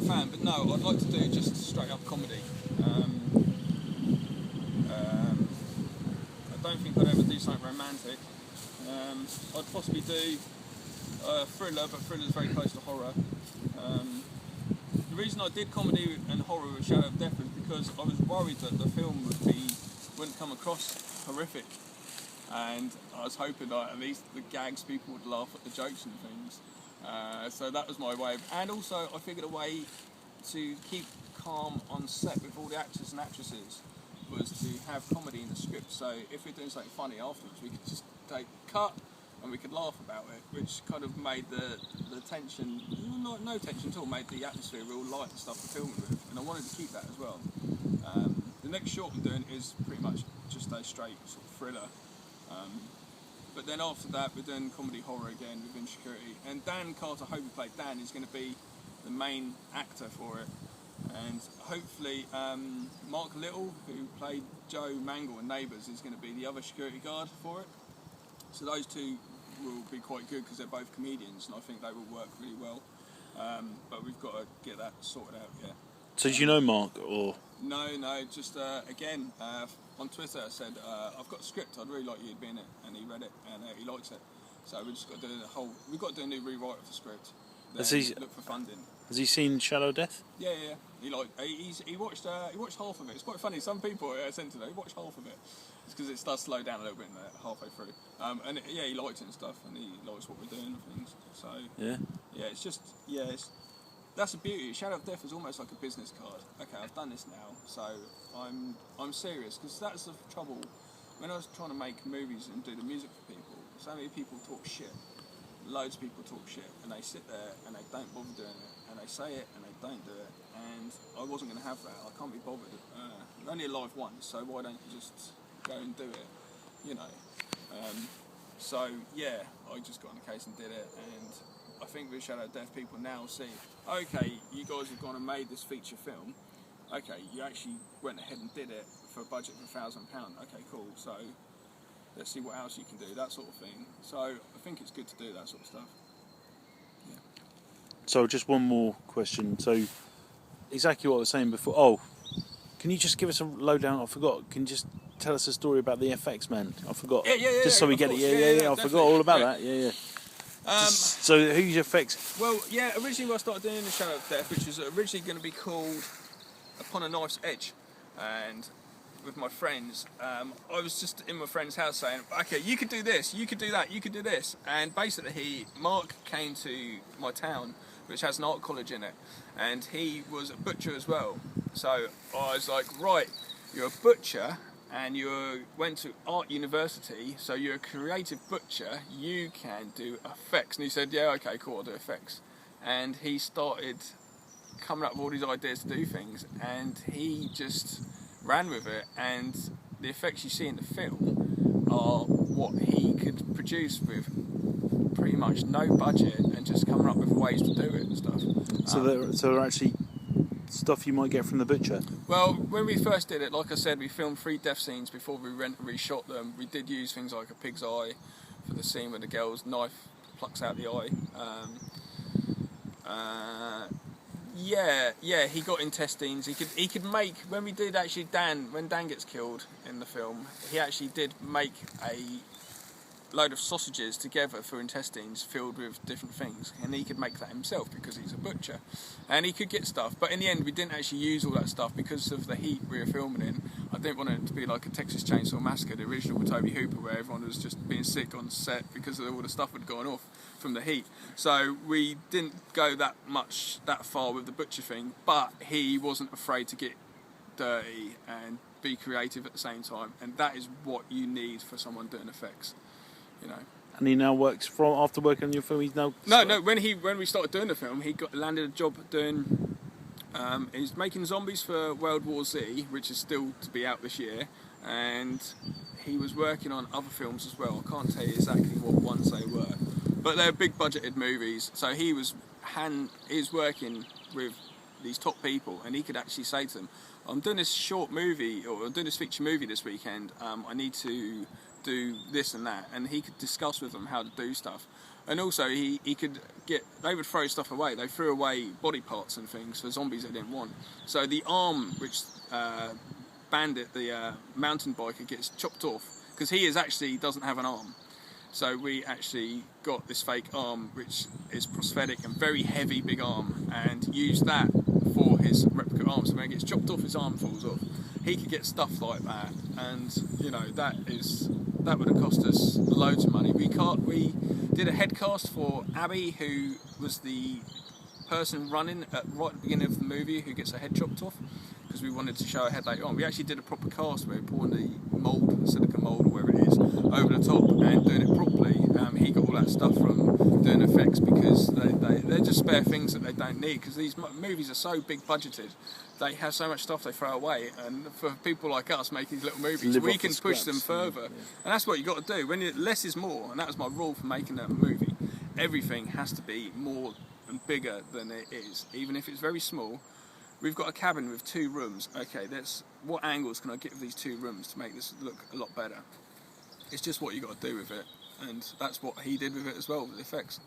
horror fan, but no, I'd like to do just straight up comedy. I don't think I'd ever do something romantic. I'd possibly do thriller, but thriller's very close to horror. The reason I did comedy and horror with Shadow of Death was because I was worried that the film wouldn't come across horrific, and I was hoping that at least the gags, people would laugh at the jokes and things. So that was my way and also I figured a way to keep calm on set with all the actors and actresses was to have comedy in the script. So if we're doing something funny afterwards, we could just take cut and we could laugh about it, which kind of made the tension, no tension at all, made the atmosphere real light and stuff to film with, and I wanted to keep that as well. The next short I'm doing is pretty much just a straight sort of thriller. But then after that, we're doing comedy horror again with Insecurity. And Dan Carter, who played Dan, is going to be the main actor for it. And hopefully, Mark Little, who played Joe Mangle in Neighbours, is going to be the other security guard for it. So those two will be quite good because they're both comedians, and I think they will work really well. But we've got to get that sorted out, yeah. So do you know Mark, or...? No, just again, on Twitter I said, I've got a script, I'd really like you to be in it, and he read it, and he likes it. So we just got to do we've got to do a new rewrite of the script, then look for funding. Has he seen Shadow of Death? Yeah. He watched half of it. It's quite funny, some people sent to me, he watched half of it. It's because it does slow down a little bit halfway through. He liked it and stuff, and he likes what we're doing and things. So, that's the beauty. Shadow of Death is almost like a business card. Okay, I've done this now, so I'm serious, because that's the trouble. When I was trying to make movies and do the music for people, so many people talk shit. Loads of people talk shit, and they sit there and they don't bother doing it, and they say it and they don't do it. And I wasn't going to have that. I can't be bothered. We're only alive once, so why don't you just go and do it? You know. I just got in the case and did it, and I think with Shadow of Death, people now see, okay, you guys have gone and made this feature film. Okay, you actually went ahead and did it for a budget of £1,000. Okay, cool. So let's see what else you can do, that sort of thing. So I think it's good to do that sort of stuff. Yeah. So just one more question. So exactly what I was saying before. Oh, can you just give us a lowdown? I forgot. Can you just tell us a story about the FX man? I forgot. Yeah. Just so we get course. it. Yeah. I forgot all about that. Yeah. So who's your FX? Well, yeah. Originally, I started doing the Shadow of Death, which was originally going to be called Upon a Knife's Edge, and with my friends, I was just in my friend's house saying, okay, you could do this, you could do that, you could do this, and basically Mark came to my town, which has an art college in it, and he was a butcher as well. So I was like, right, you're a butcher and you went to art university, so you're a creative butcher, you can do effects. And he said, yeah, okay, cool, I'll do effects. And he started coming up with all these ideas to do things, and he just ran with it, and the effects you see in the film are what he could produce with pretty much no budget and just coming up with ways to do it and stuff. So they're actually stuff you might get from the butcher? Well, when we first did it, like I said, we filmed 3 death scenes before we reshot them. We did use things like a pig's eye for the scene where the girl's knife plucks out the eye. He got intestines. He could make, when we did actually when Dan gets killed in the film, he actually did make a load of sausages together for intestines filled with different things, and he could make that himself because he's a butcher, and he could get stuff. But in the end, we didn't actually use all that stuff because of the heat we were filming in. I didn't want it to be like a Texas Chainsaw Massacre, the original with Toby Hooper, where everyone was just being sick on set because of all the stuff had gone off from the heat. So we didn't go that far with the butcher thing, but he wasn't afraid to get dirty and be creative at the same time, and that is what you need for someone doing effects, you know. And he now works after working on your film. He's now no. When we started doing the film, he landed a job doing. He's making zombies for World War Z, which is still to be out this year, and he was working on other films as well. I can't tell you exactly what ones they were, but they're big budgeted movies. So he was working with these top people, and he could actually say to them, I'm doing this short movie, or I'm doing this feature movie this weekend, I need to do this and that, and he could discuss with them how to do stuff. And also he could get, they would throw stuff away. They threw away body parts and things for zombies they didn't want. So the arm which Bandit, the mountain biker, gets chopped off, because he doesn't have an arm. So we actually got this fake arm, which is prosthetic and very heavy, big arm, and used that for his replica arm. So when it gets chopped off, his arm falls off. He could get stuff like that, and you know that would have cost us loads of money. We did a head cast for Abby, who was the person running right at the beginning of the movie, who gets her head chopped off, because we wanted to show her head later on. We actually did a proper cast where we poured the mould, the silicone mould or whatever it is, over the top and doing it properly. He got all that stuff from doing effects, because they're just spare things that they don't need, because these movies are so big budgeted. They have so much stuff they throw away, and for people like us making these little movies, we can push them further. And that's what you got to do. Less is more, and that was my rule for making a movie. Everything has to be more and bigger than it is, even if it's very small. We've got a cabin with 2 rooms. Okay, what angles can I get with these 2 rooms to make this look a lot better? It's just what you got to do with it, and that's what he did with it as well, with the effects.